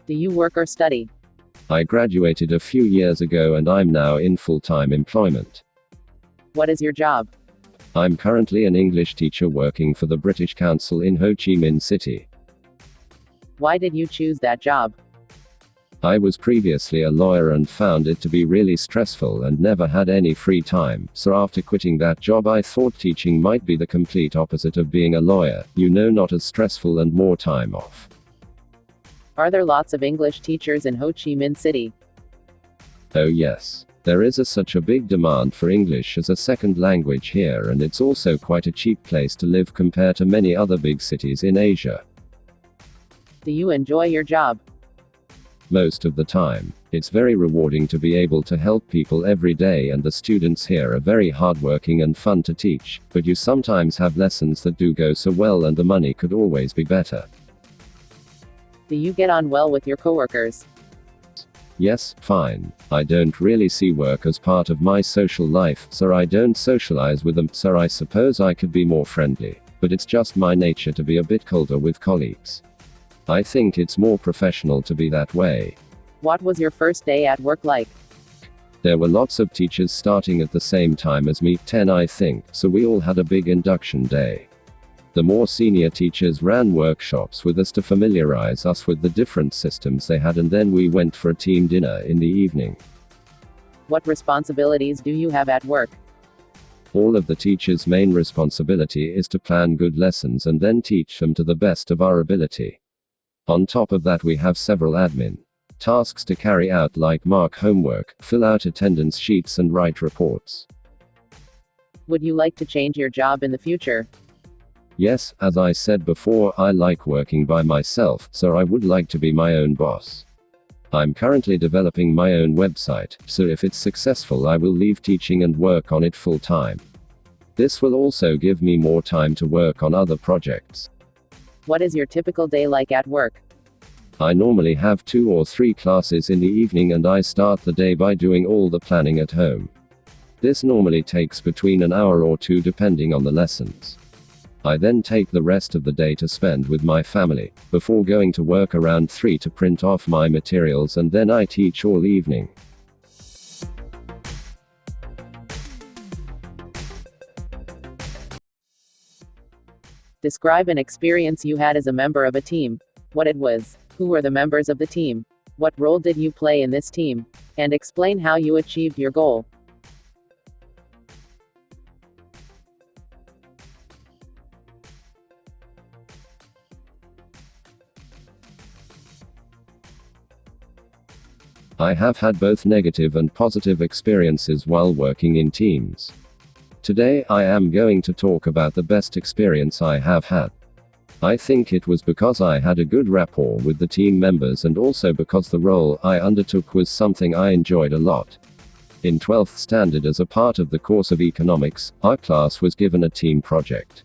Do you work or study? I graduated a few years ago and I'm now in full-time employment. What is your job? I'm currently an English teacher working for the British Council in Ho Chi Minh City. Why did you choose that job? I was previously a lawyer and found it to be really stressful and never had any free time, so after quitting that job I thought teaching might be the complete opposite of being a lawyer, not as stressful and more time off. Are there lots of English teachers in Ho Chi Minh City? Oh yes. There is such a big demand for English as a second language here, and it's also quite a cheap place to live compared to many other big cities in Asia. Do you enjoy your job? Most of the time. It's very rewarding to be able to help people every day, and the students here are very hardworking and fun to teach, but you sometimes have lessons that do go so well and the money could always be better. Do you get on well with your coworkers? Yes, fine. I don't really see work as part of my social life, so I don't socialize with them, so I suppose I could be more friendly. But it's just my nature to be a bit colder with colleagues. I think it's more professional to be that way. What was your first day at work like? There were lots of teachers starting at the same time as me, 10 I think, so we all had a big induction day. The more senior teachers ran workshops with us to familiarize us with the different systems they had, and then we went for a team dinner in the evening. What responsibilities do you have at work? All of the teachers' main responsibility is to plan good lessons and then teach them to the best of our ability. On top of that we have several admin tasks to carry out, like mark homework, fill out attendance sheets and write reports. Would you like to change your job in the future? Yes, as I said before, I like working by myself, so I would like to be my own boss. I'm currently developing my own website, so if it's successful I will leave teaching and work on it full time. This will also give me more time to work on other projects. What is your typical day like at work? I normally have 2 or 3 classes in the evening, and I start the day by doing all the planning at home. This normally takes between an hour or 2 depending on the lessons. I then take the rest of the day to spend with my family, before going to work around 3 to print off my materials, and then I teach all evening. Describe an experience you had as a member of a team. What it was. Who were the members of the team? What role did you play in this team? And explain how you achieved your goal. I have had both negative and positive experiences while working in teams. Today I am going to talk about the best experience I have had. I think it was because I had a good rapport with the team members, and also because the role I undertook was something I enjoyed a lot. In 12th standard, as a part of the course of economics, our class was given a team project.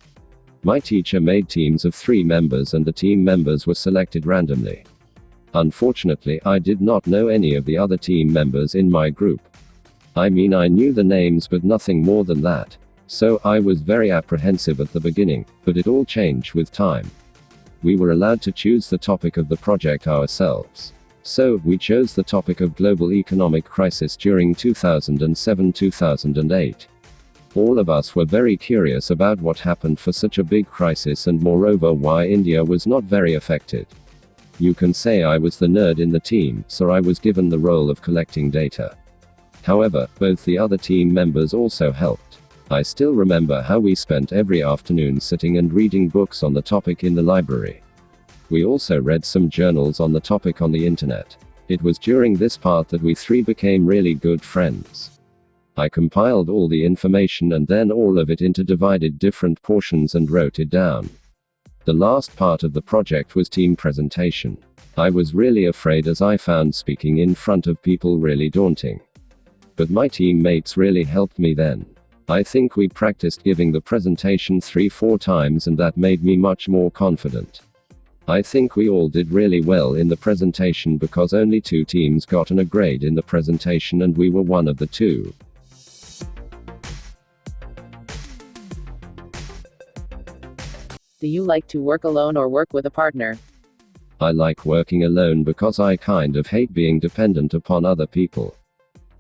My teacher made teams of 3 members and the team members were selected randomly. Unfortunately, I did not know any of the other team members in my group. I mean, I knew the names but nothing more than that. So I was very apprehensive at the beginning, but it all changed with time. We were allowed to choose the topic of the project ourselves. So, we chose the topic of global economic crisis during 2007-2008. All of us were very curious about what happened for such a big crisis, and moreover why India was not very affected. You can say I was the nerd in the team, so I was given the role of collecting data. However, both the other team members also helped. I still remember how we spent every afternoon sitting and reading books on the topic in the library. We also read some journals on the topic on the internet. It was during this part that we 3 became really good friends. I compiled all the information and then all of it into divided different portions and wrote it down. The last part of the project was team presentation. I was really afraid, as I found speaking in front of people really daunting. But my teammates really helped me then. I think we practiced giving the presentation 3-4 times, and that made me much more confident. I think we all did really well in the presentation because only 2 teams got a grade in the presentation and we were one of the 2. Do you like to work alone or work with a partner? I like working alone because I kind of hate being dependent upon other people.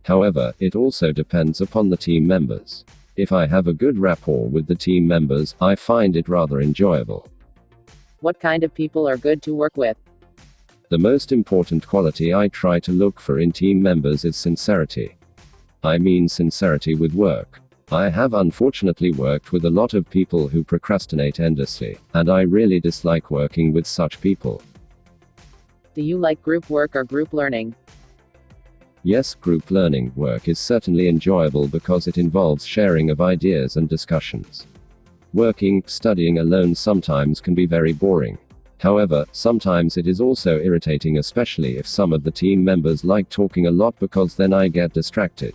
However, it also depends upon the team members. If I have a good rapport with the team members, I find it rather enjoyable. What kind of people are good to work with? The most important quality I try to look for in team members is sincerity. I mean sincerity with work. I have unfortunately worked with a lot of people who procrastinate endlessly, and I really dislike working with such people. Do you like group work or group learning? Yes, group learning work is certainly enjoyable because it involves sharing of ideas and discussions. Studying alone sometimes can be very boring. However, sometimes it is also irritating, especially if some of the team members like talking a lot, because then I get distracted.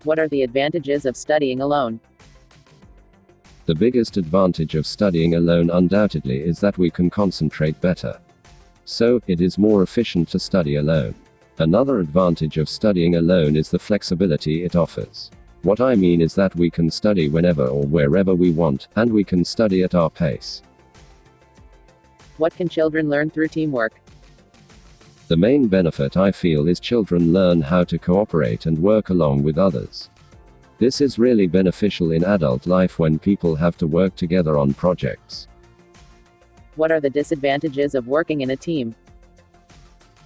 What are the advantages of studying alone? The biggest advantage of studying alone undoubtedly is that we can concentrate better. So, it is more efficient to study alone. Another advantage of studying alone is the flexibility it offers. What I mean is that we can study whenever or wherever we want, and we can study at our pace. What can children learn through teamwork? The main benefit I feel is children learn how to cooperate and work along with others. This is really beneficial in adult life when people have to work together on projects. What are the disadvantages of working in a team?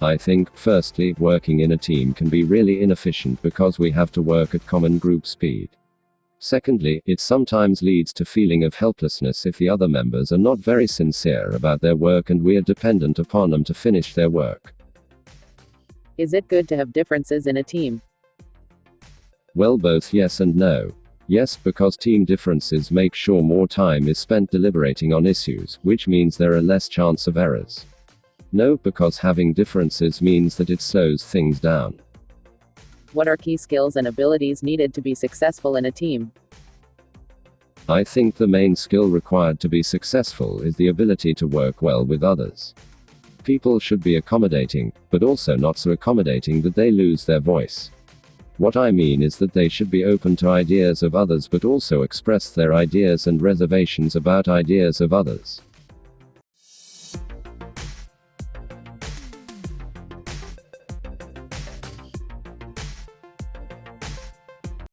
I think, firstly, working in a team can be really inefficient because we have to work at common group speed. Secondly, it sometimes leads to feeling of helplessness if the other members are not very sincere about their work and we are dependent upon them to finish their work. Is it good to have differences in a team? Well, both yes and no. Yes, because team differences make sure more time is spent deliberating on issues, which means there are less chance of errors. No, because having differences means that it slows things down. What are key skills and abilities needed to be successful in a team? I think the main skill required to be successful is the ability to work well with others. People should be accommodating, but also not so accommodating that they lose their voice. What I mean is that they should be open to ideas of others but also express their ideas and reservations about ideas of others.